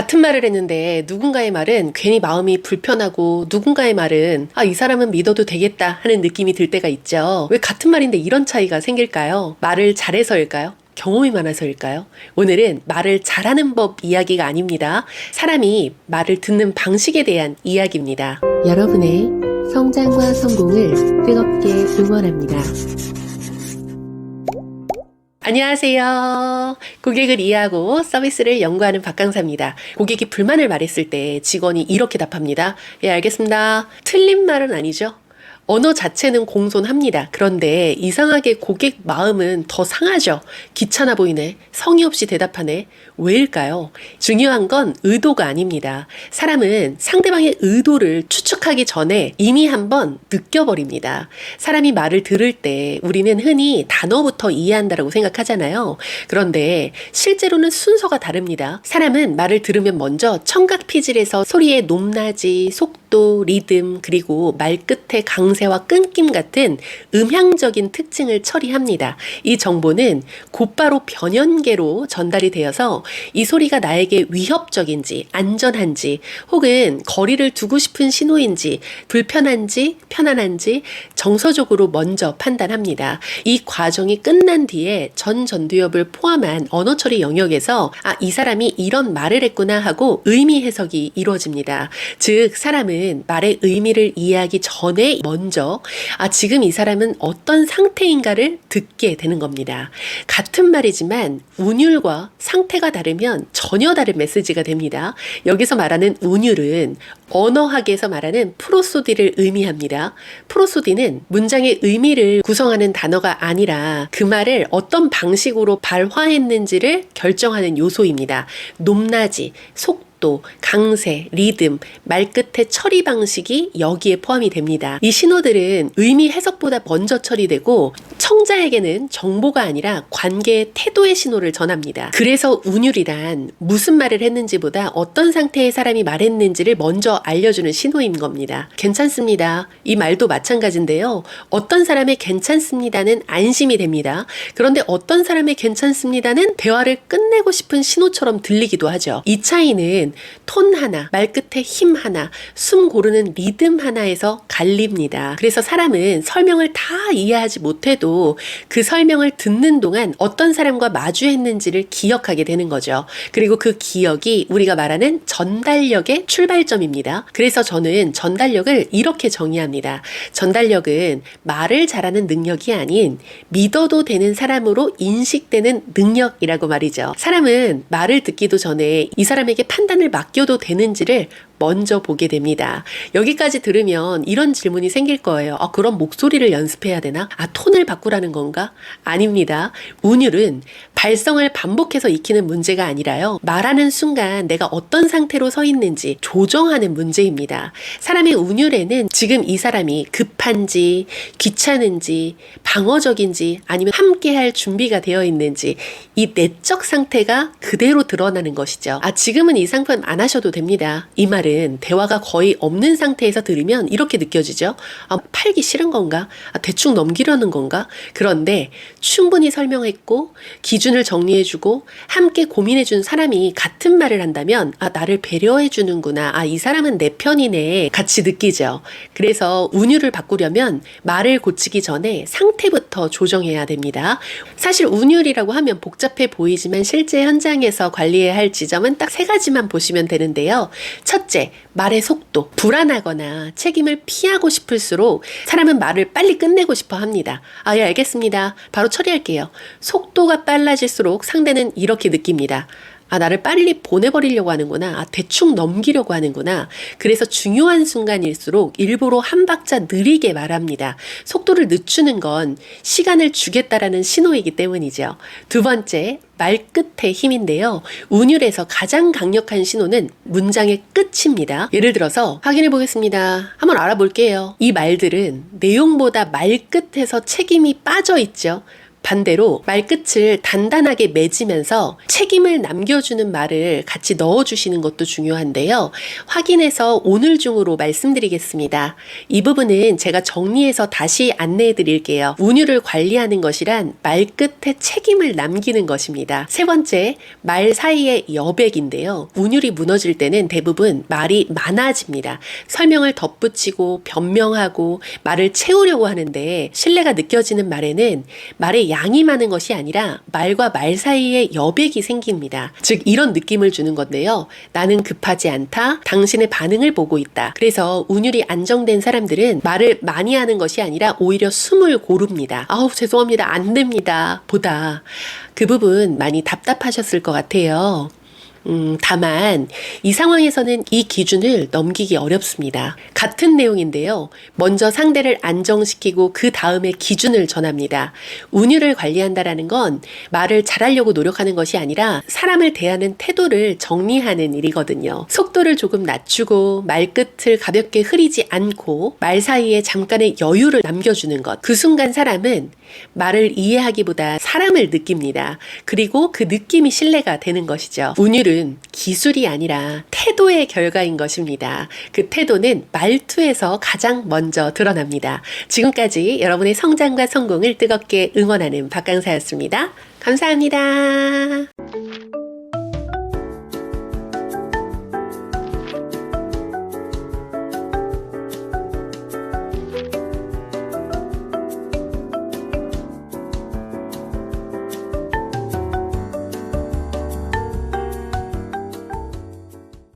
같은 말을 했는데 누군가의 말은 괜히 마음이 불편하고 누군가의 말은 이 사람은 믿어도 되겠다 하는 느낌이 들 때가 있죠. 왜 같은 말인데 이런 차이가 생길까요? 말을 잘해서일까요? 경험이 많아서일까요? 오늘은 말을 잘하는 법 이야기가 아닙니다. 사람이 말을 듣는 방식에 대한 이야기입니다. 여러분의 성장과 성공을 뜨겁게 응원합니다. 안녕하세요. 고객을 이해하고 서비스를 연구하는 박강사입니다. 고객이 불만을 말했을 때 직원이 이렇게 답합니다. 예, 알겠습니다. 틀린 말은 아니죠. 언어 자체는 공손합니다. 그런데 이상하게 고객 마음은 더 상하죠. 귀찮아 보이네. 성의 없이 대답하네. 왜일까요? 중요한 건 의도가 아닙니다. 사람은 상대방의 의도를 추측하기 전에 이미 한번 느껴버립니다. 사람이 말을 들을 때 우리는 흔히 단어부터 이해한다고 생각하잖아요. 그런데 실제로는 순서가 다릅니다. 사람은 말을 들으면 먼저 청각피질에서 소리의 높낮이, 속도, 리듬, 그리고 말끝의 강세와 끊김 같은 음향적인 특징을 처리합니다. 이 정보는 곧바로 변연계로 전달이 되어서 이 소리가 나에게 위협적인지 안전한지 혹은 거리를 두고 싶은 신호인지 불편한지 편안한지 정서적으로 먼저 판단합니다. 이 과정이 끝난 뒤에 전두엽을 포함한 언어 처리 영역에서 이 사람이 이런 말을 했구나 하고 의미 해석이 이루어집니다. 즉 사람은 말의 의미를 이해하기 전에 먼저 지금 이 사람은 어떤 상태인가를 듣게 되는 겁니다. 같은 말이지만 운율과 상태가 다르면 전혀 다른 메시지가 됩니다. 여기서 말하는 운율은 언어학에서 말하는 프로소디를 의미합니다. 프로소디는 문장의 의미를 구성하는 단어가 아니라 그 말을 어떤 방식으로 발화했는지를 결정하는 요소입니다. 높낮이, 속도, 강세, 리듬, 말끝의 처리 방식이 여기에 포함이 됩니다. 이 신호들은 의미 해석보다 먼저 처리되고 청자에게는 정보가 아니라 관계의 태도의 신호를 전합니다. 그래서 운율이란 무슨 말을 했는지보다 어떤 상태의 사람이 말했는지를 먼저 알려주는 신호인 겁니다. 괜찮습니다. 이 말도 마찬가지인데요. 어떤 사람의 괜찮습니다는 안심이 됩니다. 그런데 어떤 사람의 괜찮습니다는 대화를 끝내고 싶은 신호처럼 들리기도 하죠. 이 차이는 톤 하나, 말끝의 힘 하나, 숨 고르는 리듬 하나에서 갈립니다. 그래서 사람은 설명을 다 이해하지 못해도 그 설명을 듣는 동안 어떤 사람과 마주했는지를 기억하게 되는 거죠. 그리고 그 기억이 우리가 말하는 전달력의 출발점입니다. 그래서 저는 전달력을 이렇게 정의합니다. 전달력은 말을 잘하는 능력이 아닌 믿어도 되는 사람으로 인식되는 능력이라고 말이죠. 사람은 말을 듣기도 전에 이 사람에게 판단을 맡겨도 되는지를 먼저 보게 됩니다. 여기까지 들으면 이런 질문이 생길 거예요. 그럼 목소리를 연습해야 되나? 톤을 바꾸라는 건가? 아닙니다. 운율은 발성을 반복해서 익히는 문제가 아니라요. 말하는 순간 내가 어떤 상태로 서 있는지 조정하는 문제입니다. 사람의 운율에는 지금 이 사람이 급한지, 귀찮은지, 방어적인지 아니면 함께할 준비가 되어 있는지 이 내적 상태가 그대로 드러나는 것이죠. 지금은 이 상품 안 하셔도 됩니다. 이 말은 대화가 거의 없는 상태에서 들으면 이렇게 느껴지죠. 팔기 싫은 건가? 대충 넘기려는 건가? 그런데 충분히 설명했고 기준을 정리해주고 함께 고민해준 사람이 같은 말을 한다면 나를 배려해주는구나. 이 사람은 내 편이네. 같이 느끼죠. 그래서 운율을 바꾸려면 말을 고치기 전에 상태부터 조정해야 됩니다. 사실 운율이라고 하면 복잡해 보이지만 실제 현장에서 관리해야 할 지점은 딱 3가지만 보시면 되는데요. 첫째, 말의 속도. 불안하거나 책임을 피하고 싶을수록 사람은 말을 빨리 끝내고 싶어 합니다. 예, 알겠습니다. 바로 처리할게요. 속도가 빨라질수록 상대는 이렇게 느낍니다. 나를 빨리 보내버리려고 하는구나. 대충 넘기려고 하는구나. 그래서 중요한 순간일수록 일부러 한 박자 느리게 말합니다. 속도를 늦추는 건 시간을 주겠다라는 신호이기 때문이죠. 두 번째, 말끝의 힘인데요. 운율에서 가장 강력한 신호는 문장의 끝입니다. 예를 들어서 확인해 보겠습니다. 한번 알아볼게요. 이 말들은 내용보다 말끝에서 책임이 빠져 있죠. 반대로 말끝을 단단하게 맺으면서 책임을 남겨주는 말을 같이 넣어주시는 것도 중요한데요. 확인해서 오늘 중으로 말씀드리겠습니다. 이 부분은 제가 정리해서 다시 안내해 드릴게요. 운율을 관리하는 것이란 말끝에 책임을 남기는 것입니다. 세 번째, 말 사이의 여백인데요. 운율이 무너질 때는 대부분 말이 많아집니다. 설명을 덧붙이고 변명하고 말을 채우려고 하는데 신뢰가 느껴지는 말에는 말의 양이 많은 것이 아니라 말과 말 사이에 여백이 생깁니다. 즉 이런 느낌을 주는 건데요. 나는 급하지 않다. 당신의 반응을 보고 있다. 그래서 운율이 안정된 사람들은 말을 많이 하는 것이 아니라 오히려 숨을 고릅니다. 아우 죄송합니다. 안 됩니다. 보다 그 부분 많이 답답하셨을 것 같아요. 다만 이 상황에서는 이 기준을 넘기기 어렵습니다. 같은 내용인데요. 먼저 상대를 안정시키고 그 다음에 기준을 전합니다. 운율을 관리한다라는 건 말을 잘하려고 노력하는 것이 아니라 사람을 대하는 태도를 정리하는 일이거든요. 속도를 조금 낮추고 말끝을 가볍게 흐리지 않고 말 사이에 잠깐의 여유를 남겨주는 것. 그 순간 사람은 말을 이해하기보다 사람을 느낍니다. 그리고 그 느낌이 신뢰가 되는 것이죠. 운율은 기술이 아니라 태도의 결과인 것입니다. 그 태도는 말투에서 가장 먼저 드러납니다. 지금까지 여러분의 성장과 성공을 뜨겁게 응원하는 박강사였습니다. 감사합니다.